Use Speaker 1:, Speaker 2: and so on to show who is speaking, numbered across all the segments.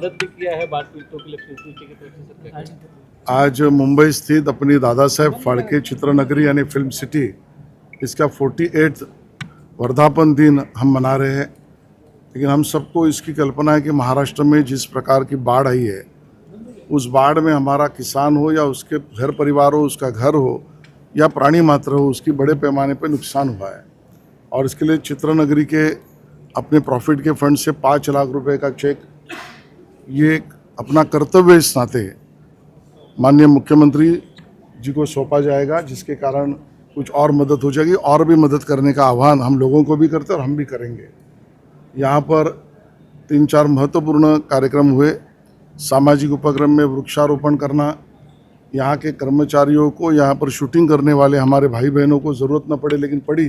Speaker 1: मदद भी किया है बाढ़ पीड़ितों के लिए फिल्म सिटी की तरफ से सरकार।
Speaker 2: आज मुंबई स्थित अपनी दादा साहेब फाळके चित्रनगरी यानी फिल्म सिटी इसका 48 वर्धापन दिन हम मना रहे हैं। लेकिन हम सबको इसकी कल्पना है कि महाराष्ट्र में जिस प्रकार की बाढ़ आई है, उस बाढ़ में हमारा किसान हो या उसके घर परिवार हो, उसका घर हो या प्राणी मात्र हो, उसकी बड़े पैमाने पर नुकसान हुआ है। और इसके लिए चित्रनगरी के अपने प्रॉफिट के फंड से 5 लाख रुपए का चेक ये अपना कर्तव्य इस नाते माननीय मुख्यमंत्री जी को सौंपा जाएगा, जिसके कारण कुछ और मदद हो जाएगी। और भी मदद करने का आह्वान हम लोगों को भी करते हैं और हम भी करेंगे। यहाँ पर 3-4 महत्वपूर्ण कार्यक्रम हुए। सामाजिक उपक्रम में वृक्षारोपण करना, यहाँ के कर्मचारियों को, यहाँ पर शूटिंग करने वाले हमारे भाई बहनों को ज़रूरत न पड़े लेकिन पड़ी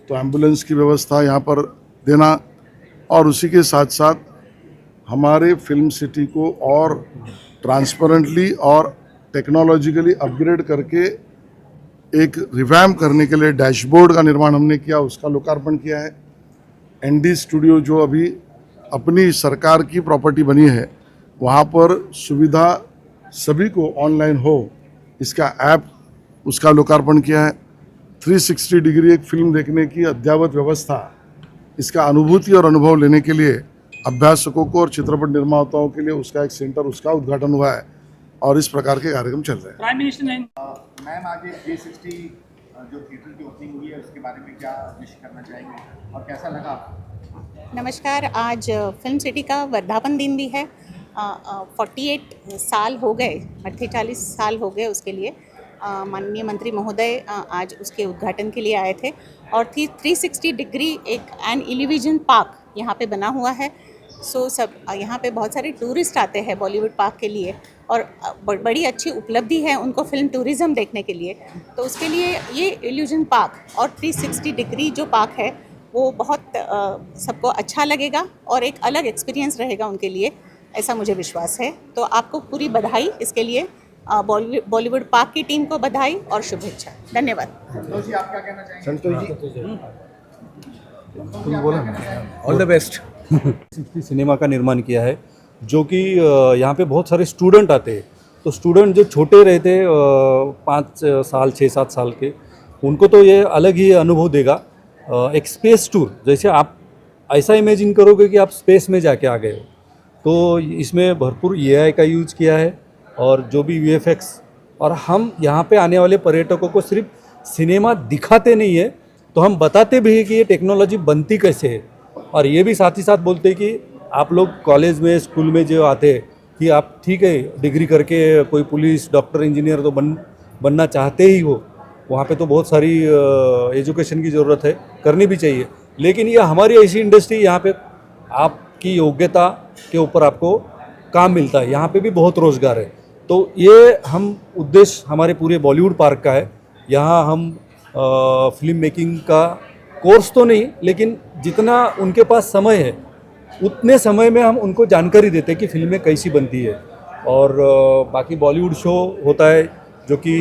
Speaker 2: तो एम्बुलेंस की व्यवस्था यहाँ पर देना, और उसी के साथ साथ हमारे फिल्म सिटी को और ट्रांसपेरेंटली और टेक्नोलॉजिकली अपग्रेड करके एक रिवैम्प करने के लिए डैशबोर्ड का निर्माण हमने किया, उसका लोकार्पण किया है। एनडी स्टूडियो जो अभी अपनी सरकार की प्रॉपर्टी बनी है, वहाँ पर सुविधा सभी को ऑनलाइन हो, इसका ऐप उसका लोकार्पण किया है। 360 डिग्री एक फिल्म देखने की अद्ययावत व्यवस्था, इसका अनुभूति और अनुभव लेने के लिए अभ्यासकों को और चित्रपट निर्माताओं के लिए उसका एक सेंटर, उसका उद्घाटन हुआ है और इस प्रकार के कार्यक्रम चल रहे हैं।
Speaker 1: प्राइम मिनिस्टर ने
Speaker 3: मैम आगे 360 जो थिएटर की ओपनिंग हुई है उसके बारे में क्या विश करना चाहेंगे और कैसा लगा आपको?
Speaker 4: नमस्कार। आज फिल्म सिटी का वर्धापन दिन भी है। 48 साल हो गए, 48 साल हो गए उसके लिए। माननीय मंत्री महोदय आज उसके उद्घाटन के लिए आए थे और 360 डिग्री एक एन एलिवेशन पार्क यहाँ पे बना हुआ है। सब यहाँ पे बहुत सारे टूरिस्ट आते हैं बॉलीवुड पार्क के लिए और बड़ी अच्छी उपलब्धि है उनको फिल्म टूरिज़्म देखने के लिए। तो उसके लिए ये इल्यूजन पार्क और 360 डिग्री जो पार्क है वो बहुत सबको अच्छा लगेगा और एक अलग एक्सपीरियंस रहेगा उनके लिए, ऐसा मुझे विश्वास है। तो आपको पूरी बधाई इसके लिए, बॉलीवुड पार्क की टीम को बधाई और शुभेच्छा। धन्यवाद।
Speaker 3: संतोष जी, आप क्या कहना चाहेंगे?
Speaker 5: संतोष जी तुम बोलो। All the best. 60 सिनेमा का निर्माण किया है, जो कि यहाँ पे बहुत सारे स्टूडेंट आते हैं। तो स्टूडेंट जो छोटे रहते 5 साल 6-7 साल के, उनको तो ये अलग ही अनुभव देगा। एक स्पेस टूर, जैसे आप ऐसा इमेजिन करोगे कि आप स्पेस में जाके आ गए हो। तो इसमें भरपूर AI का यूज किया है और जो भी VFX, और हम यहाँ पे आने वाले पर्यटकों को सिर्फ सिनेमा दिखाते नहीं है, तो हम बताते भी हैं कि ये टेक्नोलॉजी बनती कैसे है। और ये भी साथ ही साथ बोलते हैं कि आप लोग कॉलेज में, स्कूल में जो आते हैं कि आप ठीक है डिग्री करके कोई पुलिस, डॉक्टर, इंजीनियर तो बनना चाहते ही हो, वहाँ पे तो बहुत सारी एजुकेशन की ज़रूरत है, करनी भी चाहिए। लेकिन ये हमारी ऐसी इंडस्ट्री, यहाँ पे आपकी योग्यता के ऊपर आपको काम मिलता है, यहाँ पे भी बहुत रोज़गार है। तो ये हम उद्देश्य हमारे पूरे बॉलीवुड पार्क का है। यहाँ हम फिल्म मेकिंग का कोर्स तो नहीं, लेकिन जितना उनके पास समय है उतने समय में हम उनको जानकारी देते हैं कि फिल्में कैसी बनती है। और बाकी बॉलीवुड शो होता है जो कि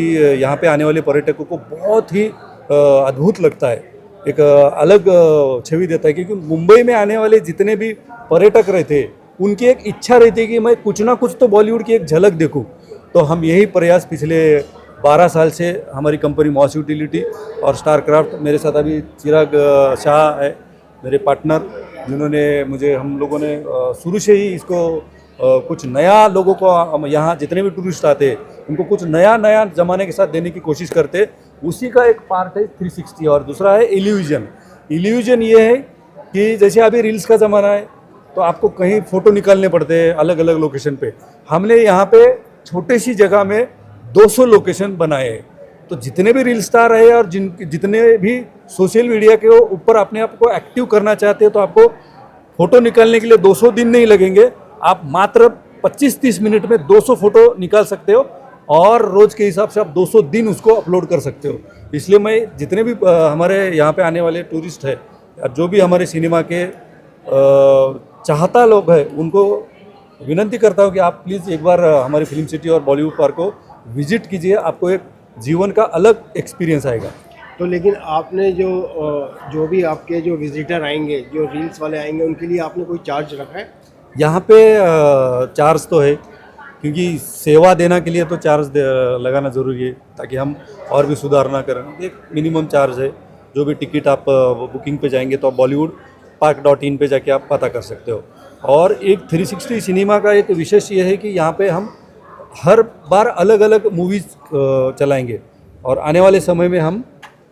Speaker 5: यहाँ पे आने वाले पर्यटकों को बहुत ही अद्भुत लगता है, एक अलग छवि देता है। क्योंकि मुंबई में आने वाले जितने भी पर्यटक रहते हैं, उनकी एक इच्छा रहती है कि मैं कुछ ना कुछ तो बॉलीवुड की एक झलक देखूं। तो हम यही प्रयास पिछले 12 साल से हमारी कंपनी मॉस यूटिलिटी और स्टार क्राफ्ट, मेरे साथ अभी चिराग शाह है मेरे पार्टनर, जिन्होंने मुझे, हम लोगों ने शुरू से ही इसको कुछ नया लोगों को, यहाँ जितने भी टूरिस्ट आते हैं उनको कुछ नया ज़माने के साथ देने की कोशिश करते। उसी का एक पार्ट है 360 और दूसरा है इल्यूजन। इल्यूजन ये है कि जैसे अभी रील्स का ज़माना है तो आपको कहीं फ़ोटो निकालने पड़ते हैं अलग अलग लोकेशन पे। हमने यहाँ पे छोटे सी जगह में 200 लोकेशन बनाए हैं। तो जितने भी रील स्टार है और जितने भी सोशल मीडिया के ऊपर अपने आप को एक्टिव करना चाहते हैं, तो आपको फ़ोटो निकालने के लिए 200 दिन नहीं लगेंगे। आप मात्र 25-30 मिनट में 200 फ़ोटो निकाल सकते हो और रोज़ के हिसाब से आप 200 दिन उसको अपलोड कर सकते हो। इसलिए मैं जितने भी हमारे यहाँ पे आने वाले टूरिस्ट है, जो भी हमारे सिनेमा के चाहता लोग हैं, उनको विनती करता हूँ कि आप प्लीज़ एक बार हमारी फिल्म सिटी और बॉलीवुड पार्क को विजिट कीजिए। आपको एक जीवन का अलग एक्सपीरियंस आएगा।
Speaker 6: तो लेकिन आपने जो भी आपके जो विजिटर आएंगे, जो रील्स वाले आएंगे, उनके लिए आपने कोई चार्ज रखा है?
Speaker 5: यहाँ पे चार्ज तो है, क्योंकि सेवा देना के लिए तो चार्ज लगाना ज़रूरी है, ताकि हम और भी सुधार ना करें। एक मिनिमम चार्ज है, जो भी टिकट आप बुकिंग पे जाएंगे तो आप bollywoodpark.in पे जाके आप पता कर सकते हो। और एक 360 सिनेमा का एक विशेष ये है कि यहाँ पे हम हर बार अलग अलग मूवीज़ चलाएंगे, और आने वाले समय में हम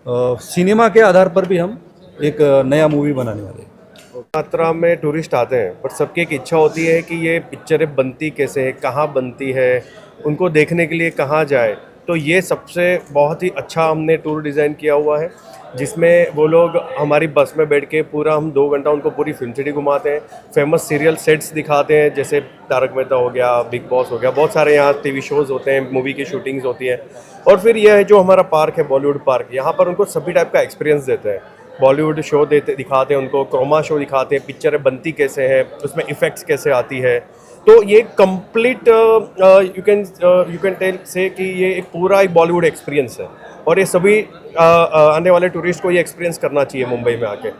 Speaker 5: सिनेमा के आधार पर भी हम एक नया मूवी बनाने वाले हैं।
Speaker 6: मात्रा में टूरिस्ट आते हैं, पर सबकी एक इच्छा होती है कि ये पिक्चरें बनती कैसे है, कहाँ बनती है, उनको देखने के लिए कहाँ जाए। तो ये सबसे बहुत ही अच्छा हमने टूर डिज़ाइन किया हुआ है, जिसमें वो लोग हमारी बस में बैठ के पूरा हम 2 घंटा उनको पूरी फिल्म सिटी घुमाते हैं, फेमस सीरियल सेट्स दिखाते हैं, जैसे तारक मेहता हो गया, बिग बॉस हो गया, बहुत सारे यहाँ टीवी शोज़ होते हैं, मूवी की शूटिंग्स होती हैं। और फिर यह है जो हमारा पार्क है बॉलीवुड पार्क, यहाँ पर उनको सभी टाइप का एक्सपीरियंस देते हैं। बॉलीवुड शो दिखाते हैं उनको, क्रोमा शो दिखाते हैं, पिक्चरें बनती कैसे है, उसमें इफ़ेक्ट्स कैसे आती है। तो ये कंप्लीट यू कैन टेल से कि ये एक पूरा एक बॉलीवुड एक्सपीरियंस है, और ये सभी आने वाले टूरिस्ट को ये एक्सपीरियंस करना चाहिए मुंबई में आके।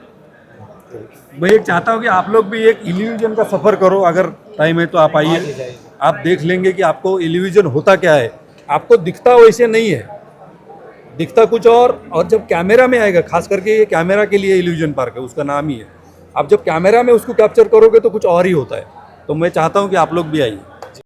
Speaker 5: मैं एक चाहता हूँ कि आप लोग भी एक इल्यूजन का सफ़र करो, अगर टाइम है तो आप आइए, आप देख लेंगे कि आपको इल्यूजन होता क्या है। आपको दिखता वैसे नहीं है, दिखता कुछ और जब कैमरा में आएगा, खास करके ये कैमरा के लिए इल्यूजन पार्क है, उसका नाम ही है। आप जब कैमरा में उसको कैप्चर करोगे तो कुछ और ही होता है। तो मैं चाहता हूँ कि आप लोग भी आइए।